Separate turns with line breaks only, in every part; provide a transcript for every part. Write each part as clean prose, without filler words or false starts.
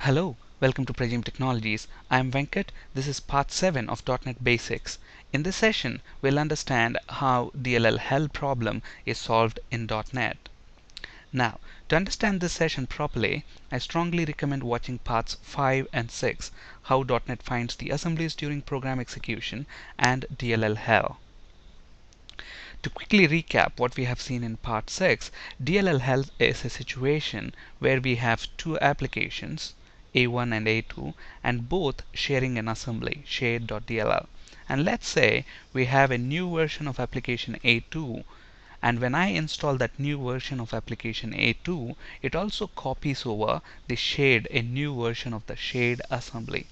Hello, welcome to Prajim Technologies. I am Venkat. This is part 7 of .NET Basics. In this session, we'll understand how DLL hell problem is solved in .NET. Now, to understand this session properly, I strongly recommend watching parts 5 and 6, how .NET finds the assemblies during program execution, and DLL hell. To quickly recap what we have seen in part 6, DLL hell is a situation where we have two applications, A1 and A2, and both sharing an assembly, shared.dll. And let's say we have a new version of application A2, and when I install that new version of application A2, it also copies over a new version of the shared assembly.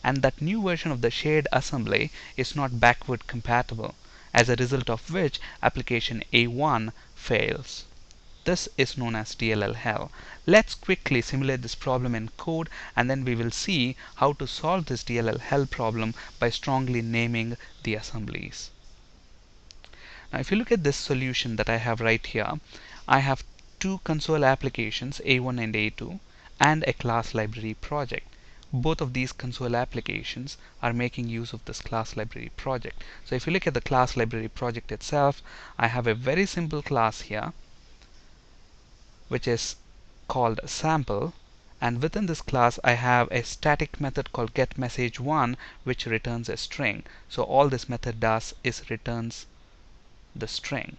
And that new version of the shared assembly is not backward compatible, as a result of which application A1 fails. This is known as DLL hell. Let's quickly simulate this problem in code, and then we will see how to solve this DLL hell problem by strongly naming the assemblies. Now if you look at this solution that I have right here, I have two console applications, A1 and A2, and a class library project. Both of these console applications are making use of this class library project. So if you look at the class library project itself, I have a very simple class here which is called sample, and within this class I have a static method called getMessage1 which returns a string. So all this method does is returns the string,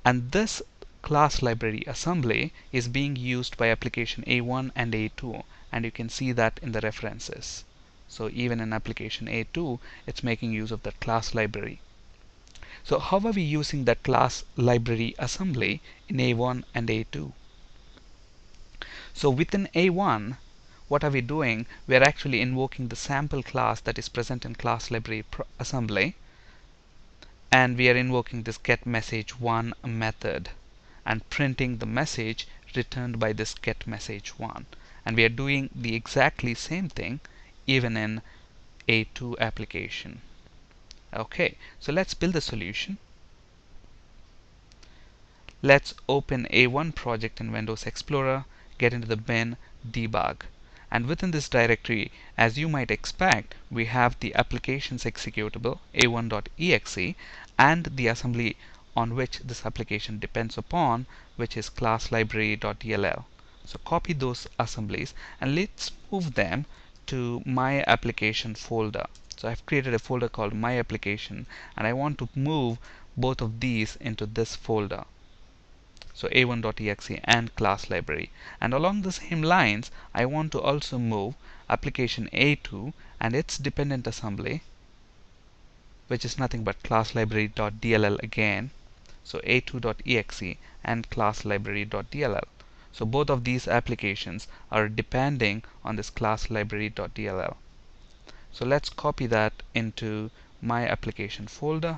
and this class library assembly is being used by application A1 and A2, and you can see that in the references. So even in application A2, it's making use of that class library. So how are we using that class library assembly in A1 and A2? So within A1, what are we doing? We are actually invoking the sample class that is present in class library assembly, and we are invoking this getMessage1 method and printing the message returned by this getMessage1. And we are doing the exactly same thing even in A2 application. Okay, so let's build a solution. Let's open A1 project in Windows Explorer, get into the bin, debug. And within this directory, as you might expect, we have the applications executable a1.exe and the assembly on which this application depends upon, which is class library.dll. So copy those assemblies and let's move them to my application folder. So I've created a folder called my application, and I want to move both of these into this folder. So a1.exe and class library, and along the same lines I want to also move application A2 and its dependent assembly, which is nothing but class library.dll again. So a2.exe and class library.dll. So both of these applications are depending on this class library.dll. So let's copy that into my application folder.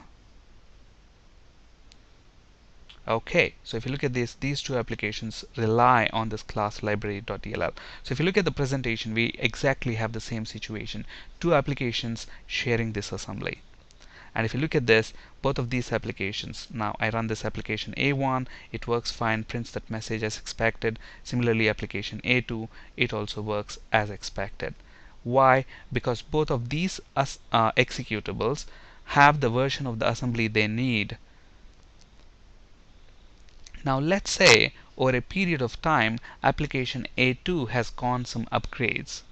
Okay, so if you look at this, these two applications rely on this class library.dll. So if you look at the presentation, we exactly have the same situation. Two applications sharing this assembly. And if you look at this, both of these applications, now I run this application A1, it works fine, prints that message as expected. Similarly, application A2, it also works as expected. Why? Because both of these executables have the version of the assembly they need. Now let's say over a period of time application A2 has gone some upgrades,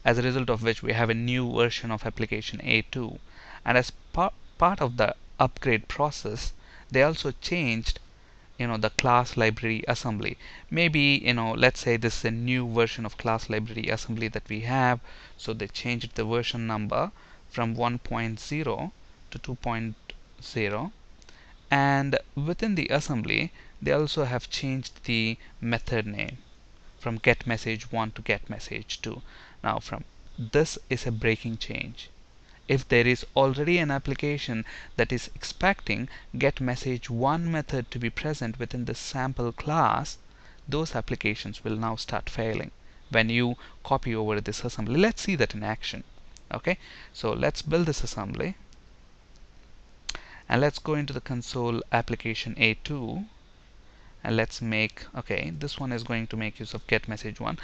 as a result of which we have a new version of application A2, and as part of the upgrade process they also changed the class library assembly. Maybe let's say this is a new version of class library assembly that we have, so they changed the version number from 1.0 to 2.0, and within the assembly they also have changed the method name from getMessage1 to getMessage2. Now this is a breaking change. If there is already an application that is expecting getMessage1 method to be present within the sample class, those applications will now start failing when you copy over this assembly. Let's see that in action. Okay, so let's build this assembly. And let's go into the console application A2, and let's make, okay, this one is going to make use of getMessage1.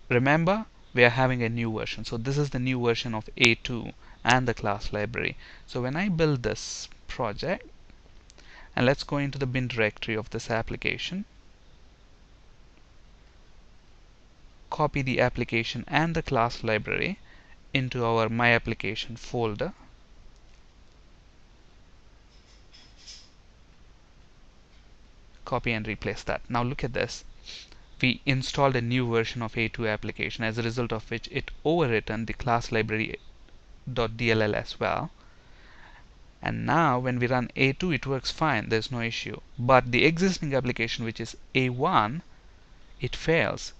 Remember, we are having a new version. So this is the new version of A2 and the class library. So when I build this project, and let's go into the bin directory of this application, copy the application and the class library into our my application folder, copy and replace that. Now look at this. We installed a new version of A2 application, as a result of which it overwritten the class library.dll as well. And now when we run A2, it works fine, there's no issue. But the existing application, which is A1, it fails.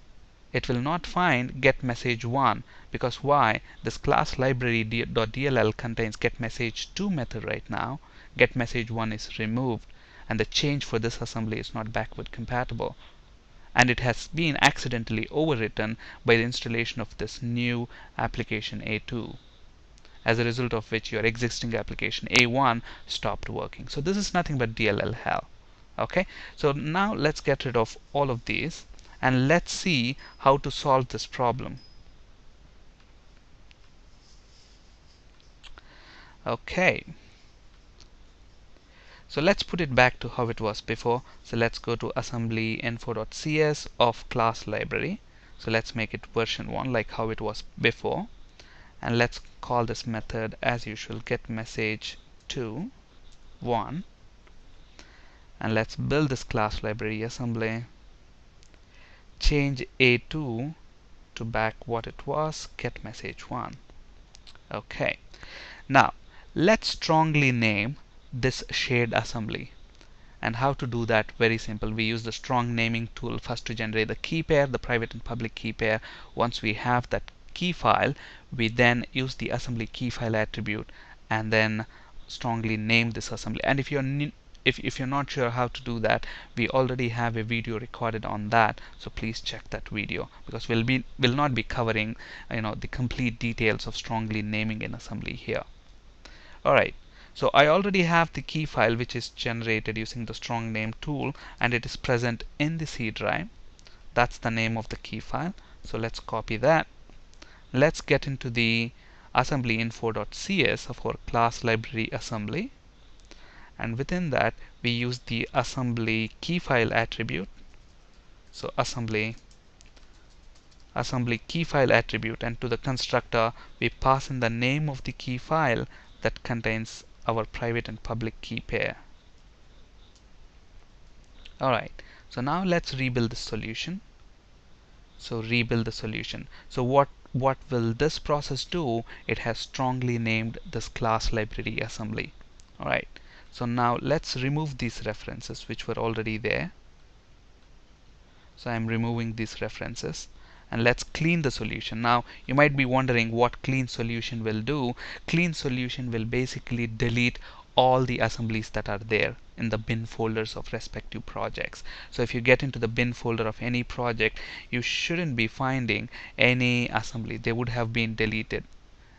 It will not find get message 1, because why? This class library.dll contains get message 2 method right now. Get message 1 is removed, and the change for this assembly is not backward compatible. And it has been accidentally overwritten by the installation of this new application A2, as a result of which your existing application A1 stopped working. So this is nothing but DLL hell. Okay, so now let's get rid of all of these and let's see how to solve this problem. Okay, so let's put it back to how it was before. So let's go to assembly info.cs of class library. So let's make it version 1 like how it was before, and let's call this method as usual, get message 2 1, and let's build this class library assembly, change A2 to back what it was, get message 1. Okay, now let's strongly name this shared assembly. And how to do that? Very simple. We use the strong naming tool first to generate the key pair, the private and public key pair. Once we have that key file, we then use the assembly key file attribute and then strongly name this assembly. And if you're not sure how to do that, we already have a video recorded on that, so please check that video, because we'll not be covering the complete details of strongly naming an assembly here. Alright, so I already have the key file which is generated using the strong name tool, and it is present in the C drive. That's the name of the key file. So let's copy that. Let's get into the assembly info.cs of our class library assembly, and within that we use the assembly key file attribute. So assembly key file attribute, and to the constructor we pass in the name of the key file that contains our private and public key pair. Alright, so now let's rebuild the solution. So rebuild the solution. So what will this process do? It has strongly named this class library assembly. Alright, so now let's remove these references which were already there. So I'm removing these references, and let's clean the solution. Now you might be wondering what clean solution will do. Clean solution will basically delete all the assemblies that are there in the bin folders of respective projects. So if you get into the bin folder of any project, you shouldn't be finding any assembly. They would have been deleted.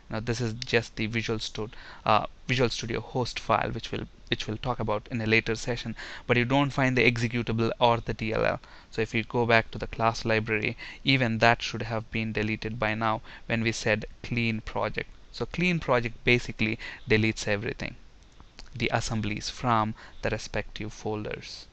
Now this is just the Visual Studio host file, which we'll talk about in a later session, but you don't find the executable or the DLL. So if you go back to the class library, even that should have been deleted by now when we said clean project. So clean project basically deletes everything, the assemblies from the respective folders.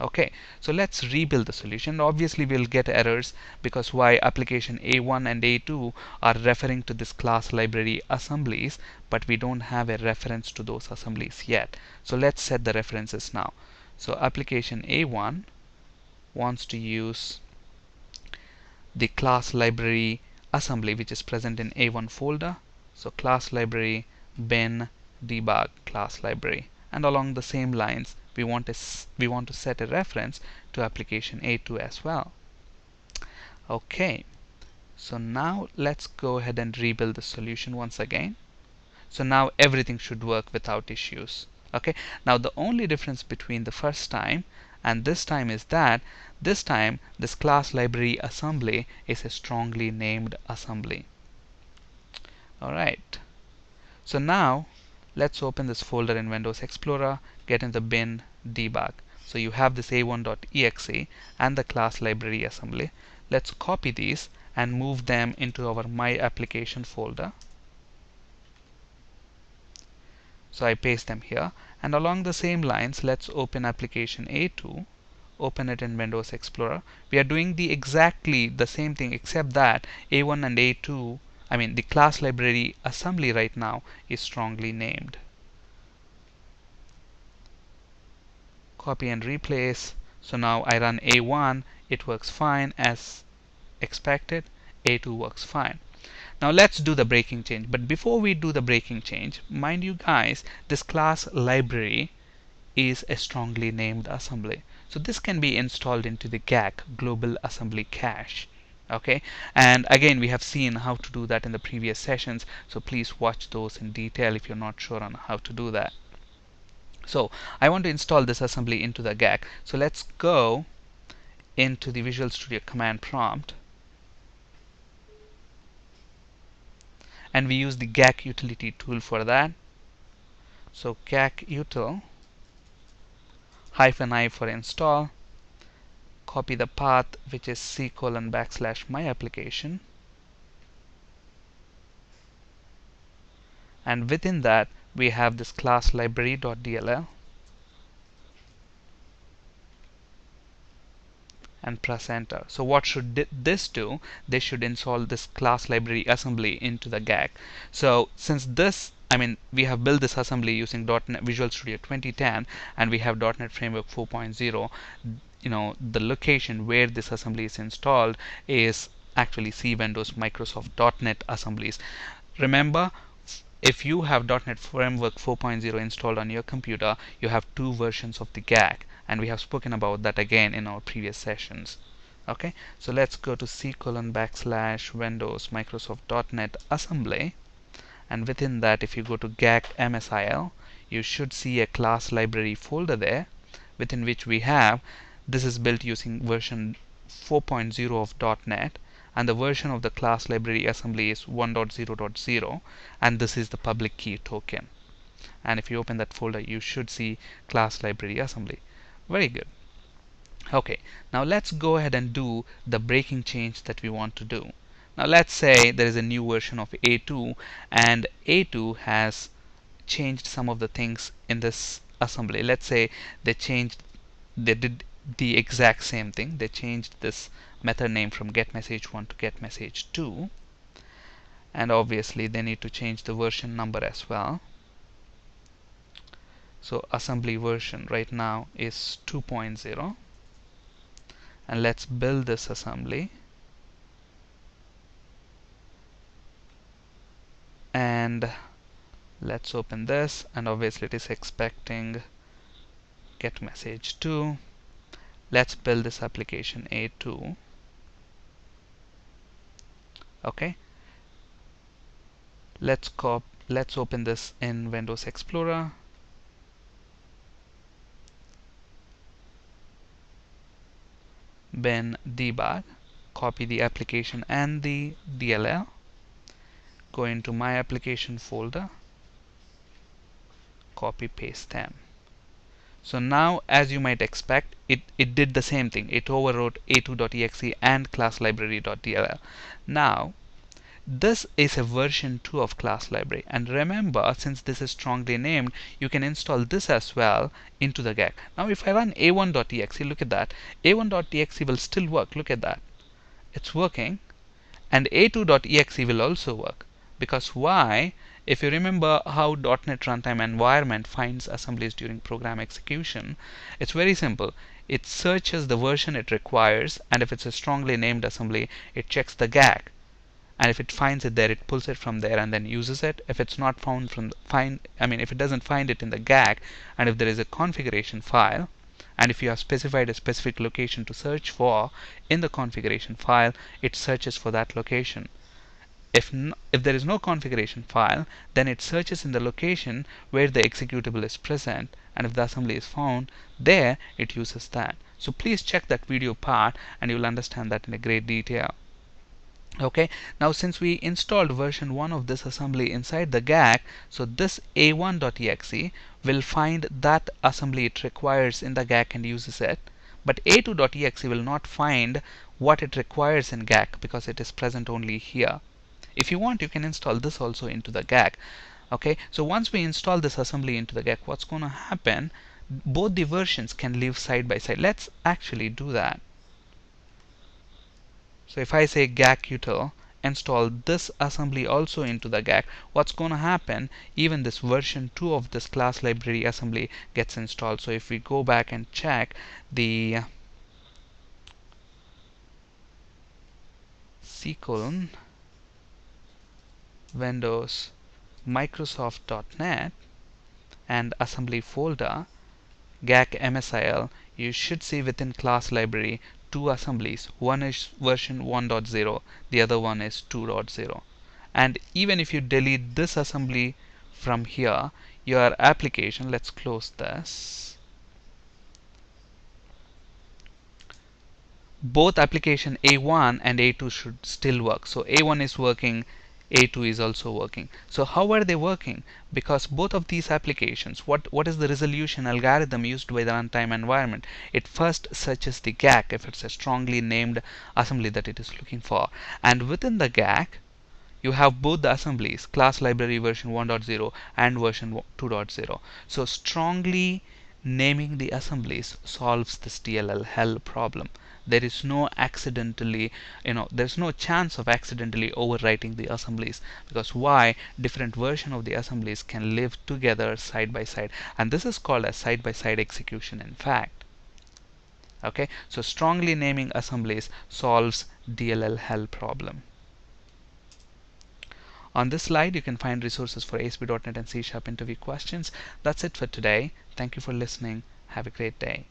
Okay, so let's rebuild the solution. Obviously we'll get errors, because why? Application A1 and A2 are referring to this class library assemblies, but we don't have a reference to those assemblies yet. So let's set the references now. So application A1 wants to use the class library assembly which is present in A1 folder. So class library bin debug class library, and along the same lines we want to set a reference to application A2 as well. Okay, so now let's go ahead and rebuild the solution once again. So now everything should work without issues. Okay, now the only difference between the first time and this time is that this time this class library assembly is a strongly named assembly. Alright, so now let's open this folder in Windows Explorer, get in the bin debug. So you have this a1.exe and the class library assembly. Let's copy these and move them into our My Application folder. So I paste them here, and along the same lines, let's open application A2, open it in Windows Explorer. We are doing exactly the same thing, except that A1 and A2, I mean the class library assembly right now is strongly named. Copy and replace. So now I run A1, it works fine as expected. A2 works fine. Now let's do the breaking change. But before we do the breaking change, mind you guys, this class library is a strongly named assembly. So this can be installed into the GAC, Global Assembly Cache. Okay, and again we have seen how to do that in the previous sessions, so please watch those in detail if you're not sure on how to do that. So I want to install this assembly into the GAC. So let's go into the Visual Studio command prompt, and we use the GAC utility tool for that. So GAC util -i for install, copy the path which is c:\my application, and within that we have this class library.dll, and press enter. So what should this do? This should install this class library assembly into the GAC. So since this, I mean, we have built this assembly using .NET Visual Studio 2010, and we have .NET Framework 4.0, the location where this assembly is installed is actually C Windows Microsoft .NET assemblies. Remember, if you have .NET Framework 4.0 installed on your computer, you have two versions of the GAC, and we have spoken about that again in our previous sessions. Okay, so let's go to c:\Windows Microsoft .NET assembly, and within that, if you go to GAC MSIL, you should see a class library folder there, within which we have, this is built using version 4.0 of .NET, and the version of the class library assembly is 1.0.0, and this is the public key token. And if you open that folder, you should see class library assembly. Very good. Okay, now let's go ahead and do the breaking change that we want to do. Now let's say there is a new version of A2, and A2 has changed some of the things in this assembly. Let's say they did the exact same thing. They changed this method name from getMessage1 to getMessage2, and obviously they need to change the version number as well. So assembly version right now is 2.0, and let's build this assembly, and let's open this, and obviously it is expecting getMessage2. Let's build this application A2. Okay, let's open this in Windows Explorer, bin debug, copy the application and the DLL, go into My Application folder, copy paste them. So now, as you might expect, it did the same thing. It overwrote a2.exe and class library.dll. Now this is a version 2 of class library, and remember, since this is strongly named, you can install this as well into the GAC. Now if I run a1.exe, look at that, a1.exe will still work. Look at that, it's working, and a2.exe will also work. Because why? If you remember how .NET Runtime environment finds assemblies during program execution, it's very simple. It searches the version it requires, and if it's a strongly named assembly, it checks the GAC, and if it finds it there, it pulls it from there and then uses it. If it's not found if it doesn't find it in the GAC, and if there is a configuration file, and if you have specified a specific location to search for in the configuration file, it searches for that location. If there is no configuration file, then it searches in the location where the executable is present, and if the assembly is found there, it uses that. So please check that video part, and you'll understand that in a great detail. Okay, now since we installed version 1 of this assembly inside the GAC, so this a1.exe will find that assembly it requires in the GAC and uses it, but a2.exe will not find what it requires in GAC because it is present only here. If you want, you can install this also into the GAC. Okay, so once we install this assembly into the GAC, what's going to happen? Both the versions can live side by side. Let's actually do that. So if I say GAC util install this assembly also into the GAC, what's going to happen? Even this version 2 of this class library assembly gets installed. So if we go back and check the C: Windows Microsoft.NET and assembly folder GAC MSIL, you should see within class library two assemblies. One is version 1.0, the other one is 2.0. And even if you delete this assembly from here, your application, let's close this, both application A1 and A2 should still work. So A1 is working, A2 is also working. So how are they working? Because both of these applications, what is the resolution algorithm used by the runtime environment? It first searches the GAC if it's a strongly named assembly that it is looking for. And within the GAC, you have both the assemblies, class library version 1.0 and version 2.0. So strongly naming the assemblies solves this DLL hell problem. There is no accidentally, there's no chance of accidentally overwriting the assemblies, because why? Different version of the assemblies can live together side by side, and this is called as side by side execution in fact. Okay, so strongly naming assemblies solves DLL hell problem. On this slide, you can find resources for ASP.NET and C# interview questions. That's it for today. Thank you for listening. Have a great day.